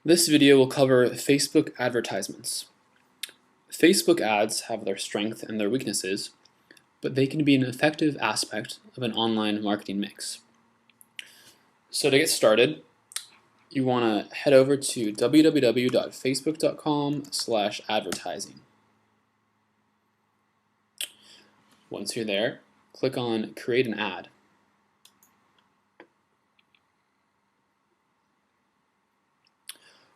This video will cover Facebook advertisements. Facebook ads have their strengths and their weaknesses, but they can be an effective aspect of an online marketing mix. So to get started, you want to head over to www.facebook.com/advertising. Once you're there, click on Create an Ad.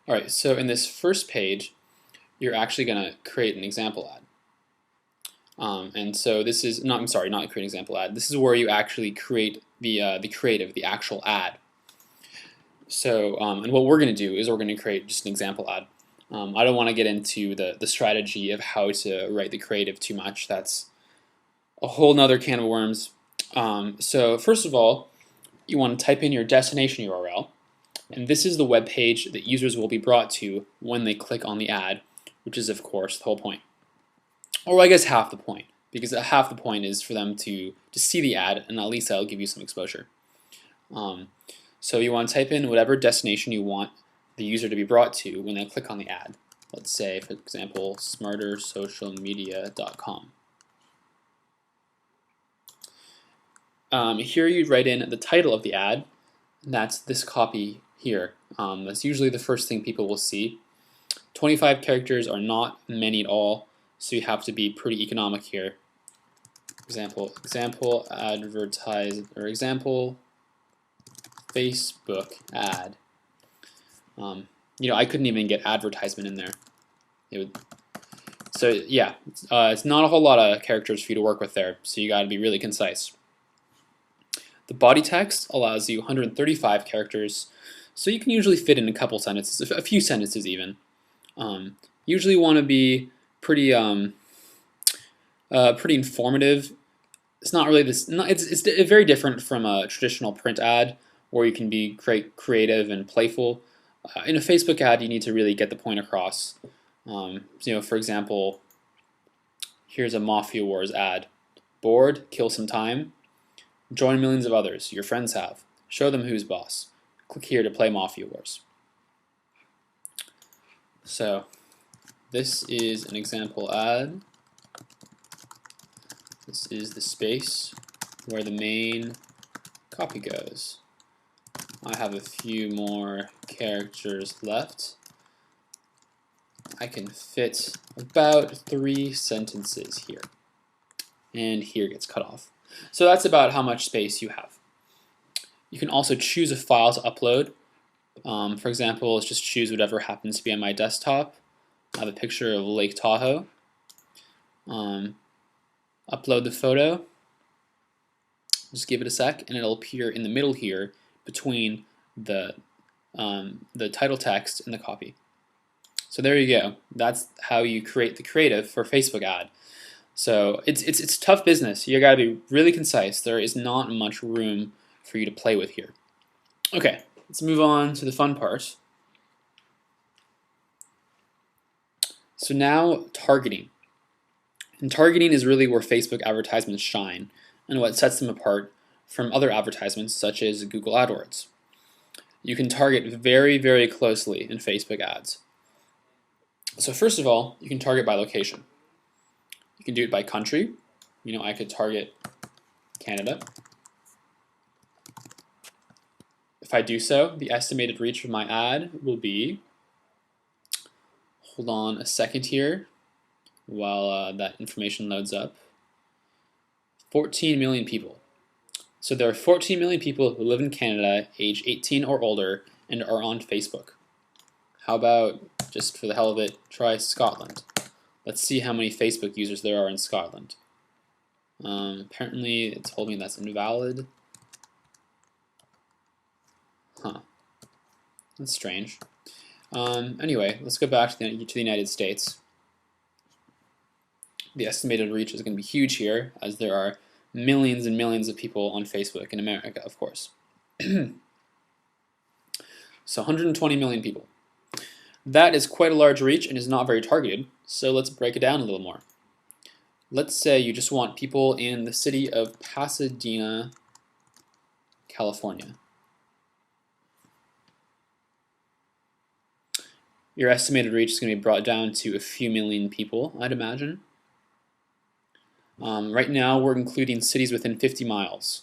Alright, so in this first page, you're actually going to create an example ad. And so this is not create an example ad. This is where you actually create the creative, the actual ad. So and what we're going to do is we're going to create just an example ad. I don't want to get into the strategy of how to write the creative too much. That's a whole nother can of worms. So first of all, you want to type in your destination URL. And this is the web page that users will be brought to when they click on the ad, which is, of course, the whole point. Or I guess half the point, because half the point is for them to see the ad, and at least that'll give you some exposure. So you want to type in whatever destination you want the user to be brought to when they click on the ad. Let's say, for example, smartersocialmedia.com. Here you write in the title of the ad, and that's this copy here. That's usually the first thing people will see. 25 characters are not many at all, so you have to be pretty economic here. Example advertise, or example Facebook ad. I couldn't even get advertisement in there. So yeah, it's not a whole lot of characters for you to work with there, so you got to be really concise. The body text allows you 135 characters, so you can usually fit in a couple sentences, a few sentences even. Usually want to be pretty informative. It's not really this. It's very different from a traditional print ad where you can be creative and playful. In a Facebook ad, you need to really get the point across. For example, here's a Mafia Wars ad. Bored? Kill some time. Join millions of others your friends have. Show them who's boss. Click here to play Mafia Wars. So this is an example ad. This is the space where the main copy goes. I have a few more characters left. I can fit about 3 sentences here. And here gets cut off. So that's about how much space you have. You can also choose a file to upload. For example, let's just choose whatever happens to be on my desktop. I have a picture of Lake Tahoe. Upload the photo. Just give it a sec, and it'll appear in the middle here between the title text and the copy. So there you go. That's how you create the creative for a Facebook ad. So it's tough business. You got to be really concise. There is not much room for you to play with here. Okay, let's move on to the fun part. So now targeting. And targeting is really where Facebook advertisements shine and what sets them apart from other advertisements such as Google AdWords. You can target very, very closely in Facebook ads. So first of all, you can target by location. You can do it by country. I could target Canada. If I do so, the estimated reach of my ad will be, hold on a second here while that information loads up, 14 million people. So there are 14 million people who live in Canada, age 18 or older, and are on Facebook. How about, just for the hell of it, try Scotland. Let's see how many Facebook users there are in Scotland. Apparently it told me that's invalid. Huh. That's strange. Anyway, let's go back to the United States. The estimated reach is going to be huge here, as there are millions and millions of people on Facebook in America, of course. So 120 million people. That is quite a large reach and is not very targeted, so let's break it down a little more. Let's say you just want people in the city of Pasadena, California. your estimated reach is going to be brought down to a few million people, I'd imagine. Right now, we're including cities within 50 miles.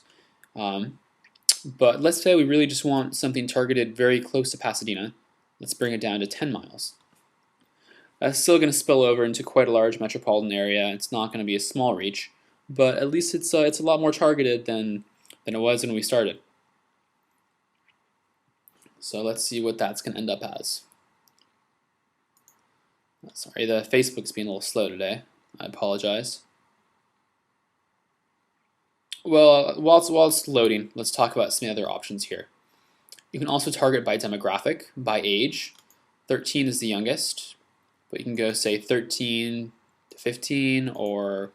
But let's say we really just want something targeted very close to Pasadena. Let's bring it down to 10 miles. That's still going to spill over into quite a large metropolitan area. It's not going to be a small reach, but at least it's a lot more targeted than it was when we started. So let's see what that's going to end up as. Sorry, the Facebook's being a little slow today. I apologize. Well, while it's loading, let's talk about some other options here. You can also target by demographic, by age. 13 is the youngest, but you can go say 13 to 15 or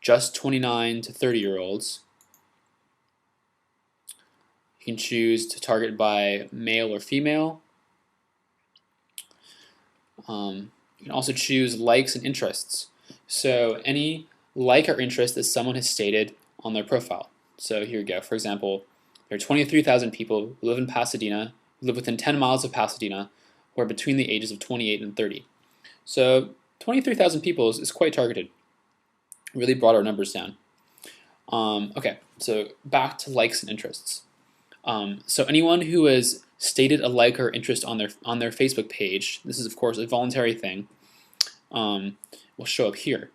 just 29 to 30-year-olds. You can choose to target by male or female. You can also choose likes and interests. So any like or interest that someone has stated on their profile. So here we go. For example, there are 23,000 people who live in Pasadena, who live within 10 miles of Pasadena, who are between the ages of 28 and 30. So 23,000 people is quite targeted. Really brought our numbers down. Okay, so back to likes and interests. So anyone who has stated a like or interest on their Facebook page, this is of course a voluntary thing, will show up here.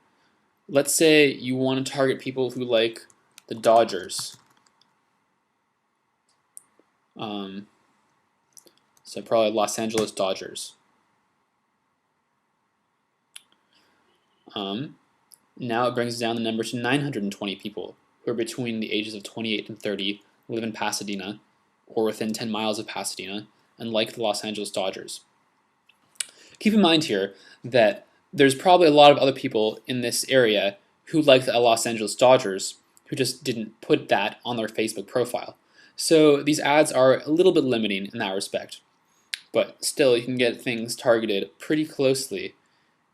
Let's say you want to target people who like the Dodgers. So probably Los Angeles Dodgers. Now it brings down the number to 920 people who are between the ages of 28 and 30, live in Pasadena, or within 10 miles of Pasadena, and like the Los Angeles Dodgers. Keep in mind here that there's probably a lot of other people in this area who like the Los Angeles Dodgers who just didn't put that on their Facebook profile. So these ads are a little bit limiting in that respect. But still, you can get things targeted pretty closely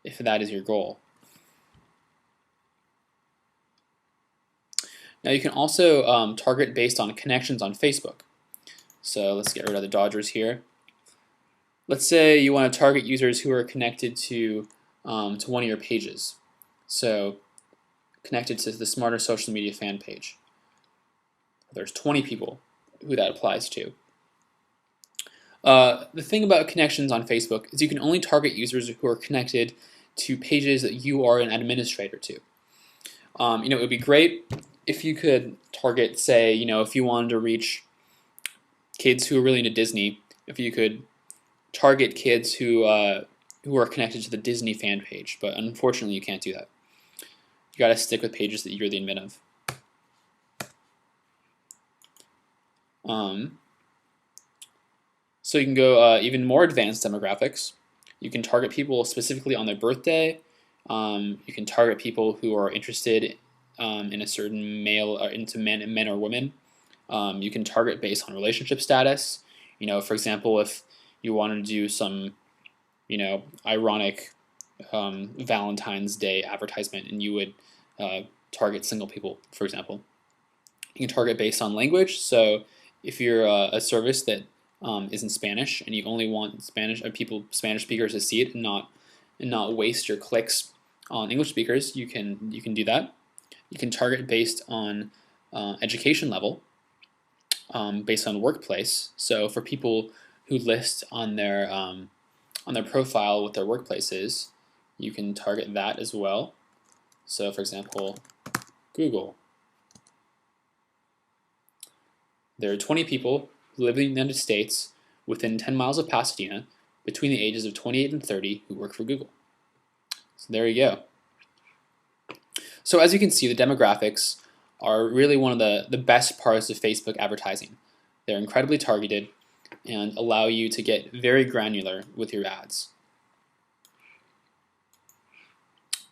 if that is your goal. Now you can also target based on connections on Facebook. So let's get rid of the Dodgers here. Let's say you want to target users who are connected to one of your pages. So connected to the Smarter Social Media fan page. There's 20 people who that applies to. The thing about connections on Facebook is you can only target users who are connected to pages that you are an administrator to. It would be great if you could target, say, if you wanted to reach kids who are really into Disney, if you could target kids who are connected to the Disney fan page, but unfortunately you can't do that. You gotta stick with pages that you're the admin of. So you can go even more advanced demographics. You can target people specifically on their birthday. You can target people who are interested in a certain male or into men or women. You can target based on relationship status. For example, if you wanted to do some, ironic Valentine's Day advertisement, and you would target single people, for example. You can target based on language. So if you're a service that is in Spanish and you only want Spanish speakers to see it and not waste your clicks on English speakers, you can do that. You can target based on education level, based on workplace. So for people who list on their profile what their workplace is, you can target that as well. So for example, Google. There are 20 people who live in the United States within 10 miles of Pasadena between the ages of 28 and 30 who work for Google. So there you go. So as you can see, the demographics are really one of the best parts of Facebook advertising. They're incredibly targeted and allow you to get very granular with your ads.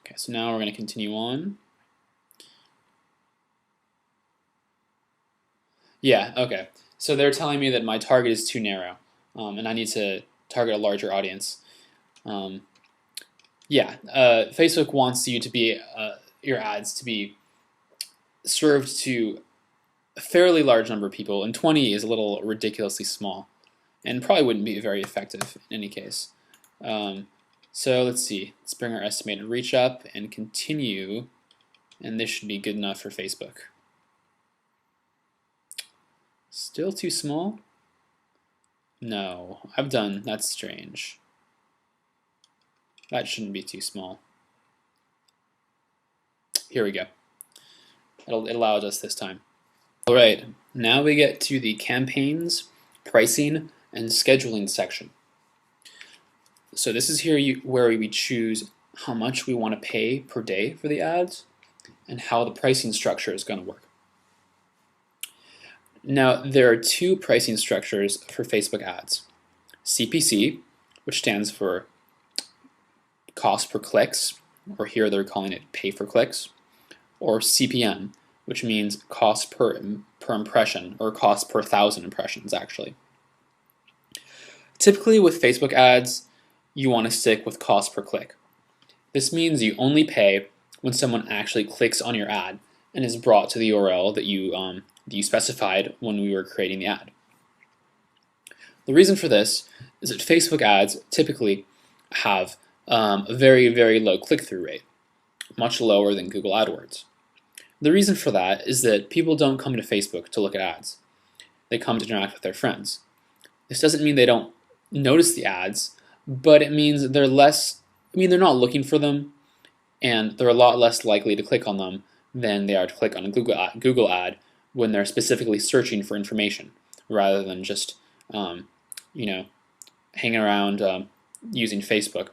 Okay, so now we're going to continue on. Yeah, okay. So they're telling me that my target is too narrow, and I need to target a larger audience. Facebook wants you to be your ads to be served to a fairly large number of people, and 20 is a little ridiculously small, and probably wouldn't be very effective in any case. So let's see. Let's bring our estimated reach up and continue, and this should be good enough for Facebook. Still too small? No, that's strange. That shouldn't be too small. Here we go. It allowed us this time. All right, now we get to the campaigns, pricing, and scheduling section. So this is here where we choose how much we want to pay per day for the ads and how the pricing structure is going to work. Now, there are two pricing structures for Facebook ads. CPC, which stands for cost per clicks, or here they're calling it pay for clicks, or CPM, which means cost per impression, or cost per 1,000 impressions, actually. Typically with Facebook ads, you want to stick with cost per click. This means you only pay when someone actually clicks on your ad and is brought to the URL that you specified when we were creating the ad. The reason for this is that Facebook ads typically have a very, very low click-through rate, much lower than Google AdWords. The reason for that is that people don't come to Facebook to look at ads. They come to interact with their friends. This doesn't mean they don't notice the ads, but it means they're not looking for them, and they're a lot less likely to click on them than they are to click on a Google ad when they're specifically searching for information rather than just hanging around using Facebook.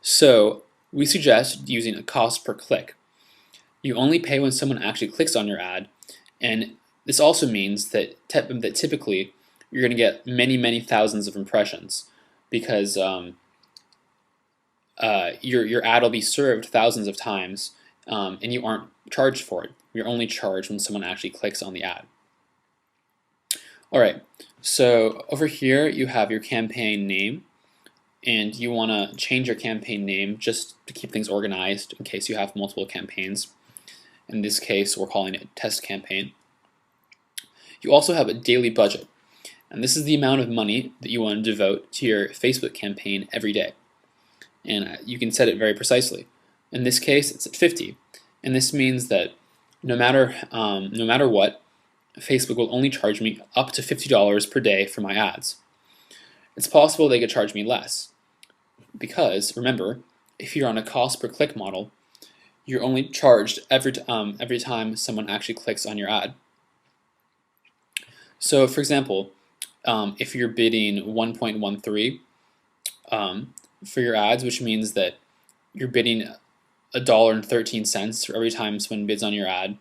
So we suggest using a cost per click. You only pay when someone actually clicks on your ad, and this also means that typically you're going to get many, many thousands of impressions because your ad will be served thousands of times, and you aren't charged for it. You're only charged when someone actually clicks on the ad. Alright, so over here you have your campaign name, and you want to change your campaign name just to keep things organized in case you have multiple campaigns. In this case, we're calling it test campaign. You also have a daily budget, and this is the amount of money that you want to devote to your Facebook campaign every day. And you can set it very precisely. In this case, it's at 50, and this means that no matter what, Facebook will only charge me up to $50 per day for my ads. It's possible they could charge me less, because remember, if you're on a cost per click model, you're only charged every time someone actually clicks on your ad. So, for example, if you're bidding 1.13 for your ads, which means that you're bidding $1.13 for every time someone bids on your ad,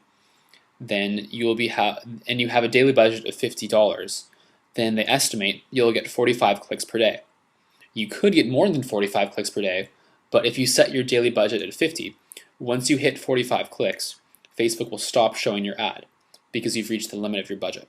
then you have a daily budget of $50. Then they estimate you'll get 45 clicks per day. You could get more than 45 clicks per day, but if you set your daily budget at 50, once you hit 45 clicks, Facebook will stop showing your ad because you've reached the limit of your budget.